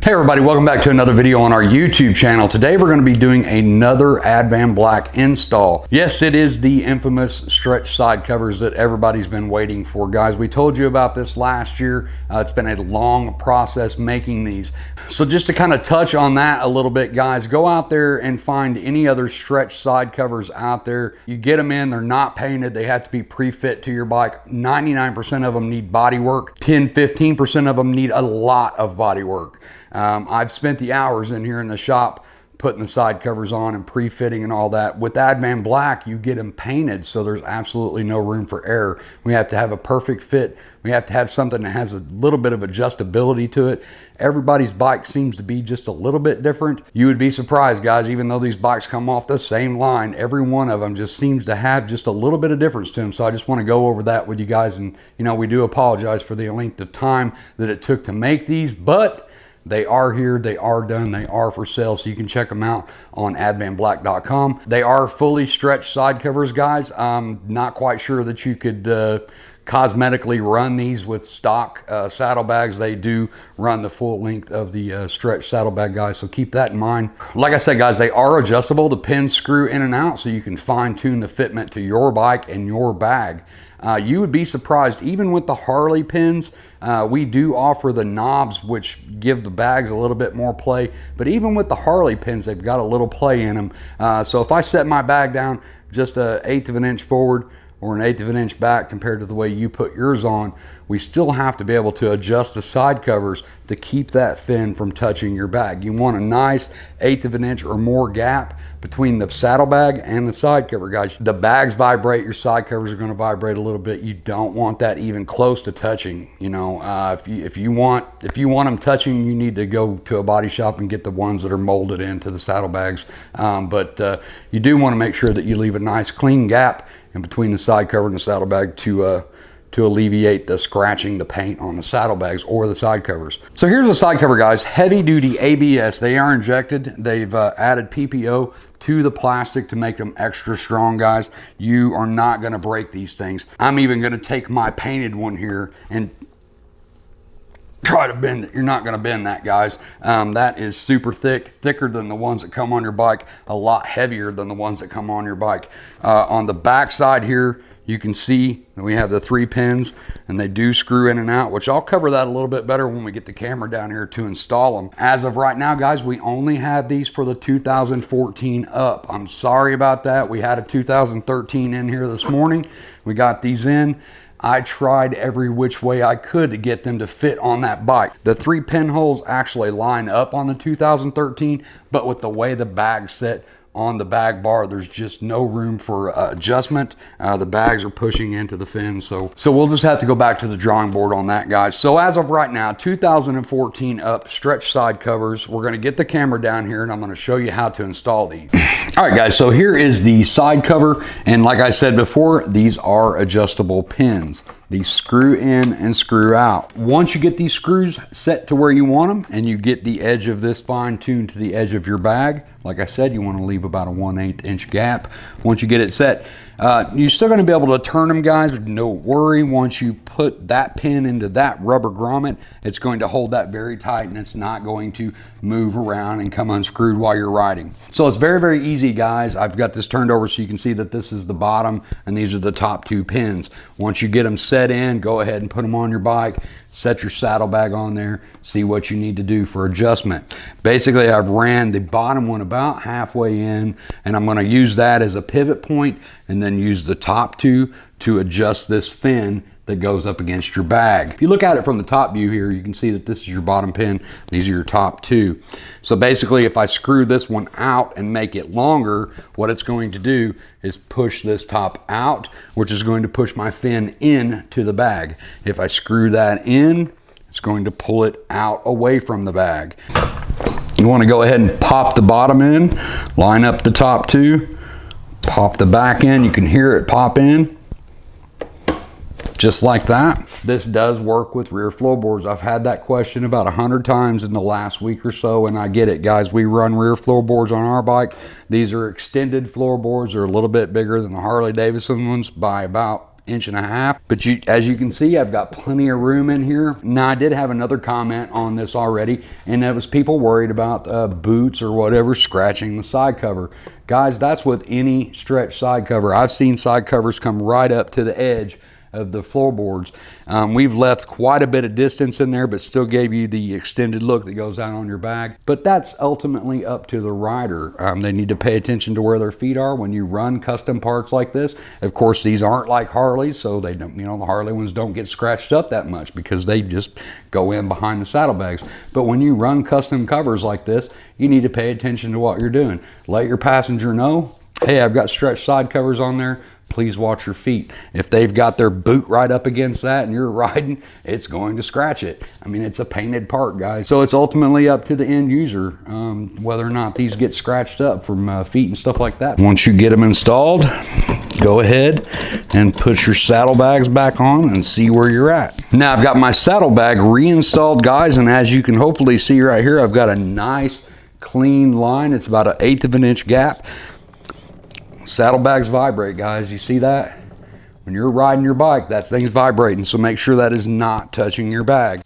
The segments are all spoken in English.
Hey everybody, welcome back to another video on our YouTube channel. Today we're going to be doing another Advan Black install. Yes, it is the infamous stretch side covers that everybody's been waiting for. Guys, we told you about this last year. It's been a long process making these. So just to kind of touch on that a little bit, guys, go out there and find any other stretch side covers out there. You get them in, they're not painted, they have to be pre-fit to your bike. 99% of them need body work. 10-15% of them need a lot of body work. I've spent the hours in here in the shop putting the side covers on and pre-fitting and all that. With Advan Black, you get them painted, so there's absolutely no room for error. We have to have a perfect fit. We have to have something that has a little bit of adjustability to it. Everybody's bike seems to be just a little bit different. You would be surprised, guys, even though these bikes come off the same line, every one of them just seems to have just a little bit of difference to them. So I just want to go over that with you guys. And, you know, we do apologize for the length of time that it took to make these, but they are here, they are done, they are for sale, so you can check them out on advanblack.com. They are fully stretched side covers, guys. I'm not quite sure that you could cosmetically run these with stock saddlebags. They do run the full length of the stretch saddlebag, guys, so keep that in mind. Like I said, guys, they are adjustable. The pins screw in and out, so you can fine tune the fitment to your bike and your bag. You would be surprised, even with the Harley pins, we do offer the knobs, which give the bags a little bit more play. But even with the Harley pins, they've got a little play in them. So if I set my bag down just an 1/8 of an inch forward or an 1/8 of an inch back compared to the way you put yours on, we still have to be able to adjust the side covers to keep that fin from touching your bag. You want a nice 1/8 of an inch or more gap between the saddlebag and the side cover, guys. The bags vibrate, your side covers are going to vibrate a little bit. You don't want that even close to touching. You know, if you want them touching, you need to go to a body shop and get the ones that are molded into the saddlebags. But you do want to make sure that you leave a nice clean gap in between the side cover and the saddlebag to alleviate the scratching the paint on the saddlebags or the side covers. So here's the side cover, guys. Heavy duty ABS. They are injected. They've added PPO to the plastic to make them extra strong, guys. You are not going to break these things. I'm even going to take my painted one here and try to bend it. You're not going to bend that, guys. That is super thick, thicker than the ones that come on your bike, a lot heavier than the ones that come on your bike. On the back side here, you can see that we have the 3 pins, and they do screw in and out, which I'll cover that a little bit better when we get the camera down here to install them. As of right now, guys, we only have these for the 2014 up. I'm sorry about that. We had a 2013 in here this morning. We got these in. I tried every which way I could to get them to fit on that bike. The 3 pinholes actually line up on the 2013, but with the way the bag's set on the bag bar, there's just no room for adjustment. The bags are pushing into the fins, so we'll just have to go back to the drawing board on that, guys. So as of right now, 2014 up stretch side covers. We're going to get the camera down here and I'm going to show you how to install these. All right, guys, so here is the side cover, and like I said before, these are adjustable pins. These screw in and screw out. Once you get these screws set to where you want them and you get the edge of this fine tuned to the edge of your bag, like I said, you want to leave about a 1/8 inch gap. Once you get it set, you're still going to be able to turn them, guys, but don't worry. Once you put that pin into that rubber grommet, it's going to hold that very tight and it's not going to move around and come unscrewed while you're riding. So it's very, very easy, guys. I've got this turned over so you can see that this is the bottom and these are the top 2 pins. Once you get them set in, go ahead and put them on your bike, set your saddlebag on there, see what you need to do for adjustment. Basically, I've ran the bottom one about halfway in, and I'm going to use that as a pivot point and then use the top 2 to adjust this fin that goes up against your bag. If you look at it from the top view here, you can see that this is your bottom pin, these are your top 2. So basically, if I screw this one out and make it longer, what it's going to do is push this top out, which is going to push my fin in to the bag. If I screw that in, it's going to pull it out away from the bag. You want to go ahead and pop the bottom in, line up the top 2, pop the back in. You can hear it pop in. Just like that. This does work with rear floorboards. I've had that question about 100 times in the last week or so, and I get it, guys. We run rear floorboards on our bike. These are extended floorboards. They're a little bit bigger than the Harley Davidson ones by about 1.5 inches. But as you can see, I've got plenty of room in here. Now, I did have another comment on this already, and that was people worried about boots or whatever scratching the side cover. Guys, that's with any stretch side cover. I've seen side covers come right up to the edge of the floorboards. We've left quite a bit of distance in there, but still gave you the extended look that goes out on your bag. But that's ultimately up to the rider. They need to pay attention to where their feet are when you run custom parts like this. Of course, these aren't like Harleys, so they don't, you know, the Harley ones don't get scratched up that much because they just go in behind the saddlebags. But when you run custom covers like this, you need to pay attention to what you're doing. Let your passenger know, hey, I've got stretch side covers on there. Please watch your feet. If they've got their boot right up against that and you're riding, it's going to scratch it. I mean, it's a painted part, guys. So it's ultimately up to the end user whether or not these get scratched up from feet and stuff like that. Once you get them installed, go ahead and put your saddlebags back on and see where you're at. Now, I've got my saddlebag reinstalled, guys, and as you can hopefully see right here, I've got a nice clean line. It's about 1/8 of an inch gap. Saddlebags vibrate, guys. You see that? When you're riding your bike, that thing's vibrating, so make sure that is not touching your bag.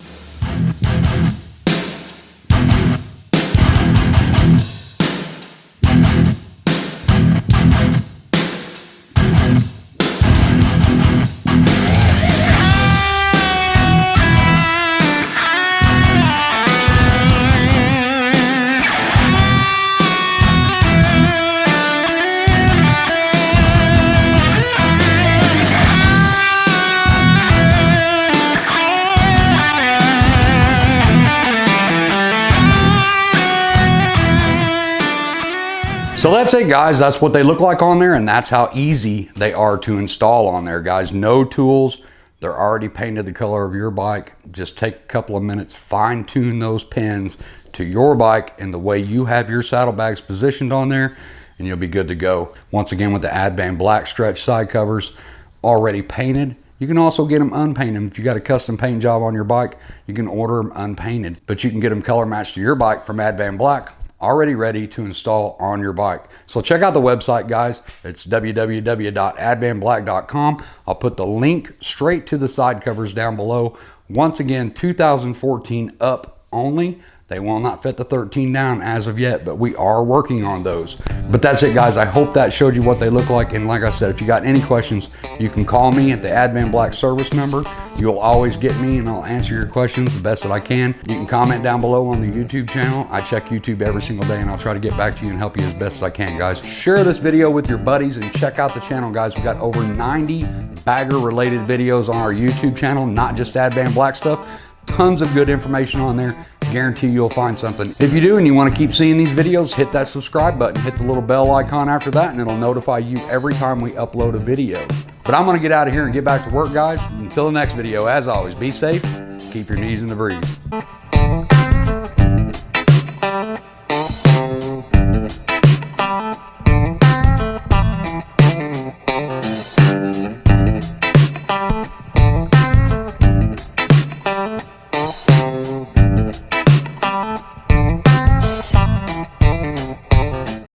So that's it, guys. That's what they look like on there, and that's how easy they are to install on there, guys. No tools. They're already painted the color of your bike. Just take a couple of minutes, fine tune those pins to your bike and the way you have your saddlebags positioned on there, and you'll be good to go. Once again, with the Advan Black stretch side covers already painted. You can also get them unpainted. If you got a custom paint job on your bike, you can order them unpainted, but you can get them color matched to your bike from Advan Black, already ready to install on your bike. So check out the website, guys. It's www.advanblack.com. I'll put the link straight to the side covers down below. Once again, 2014 up only. They will not fit the 13 down as of yet, but we are working on those. But that's it, guys. I hope that showed you what they look like. And like I said, if you got any questions, you can call me at the Advan Black service number. You'll always get me and I'll answer your questions the best that I can. You can comment down below on the YouTube channel. I check YouTube every single day and I'll try to get back to you and help you as best as I can, guys. Share this video with your buddies and check out the channel, guys. We've got over 90 bagger related videos on our YouTube channel, not just Advan Black stuff. Tons of good information on there. Guarantee you'll find something. If you do and you want to keep seeing these videos, hit that subscribe button, hit the little bell icon after that, and it'll notify you every time we upload a video. But I'm going to get out of here and get back to work, guys. Until the next video, as always, be safe, keep your knees in the breeze.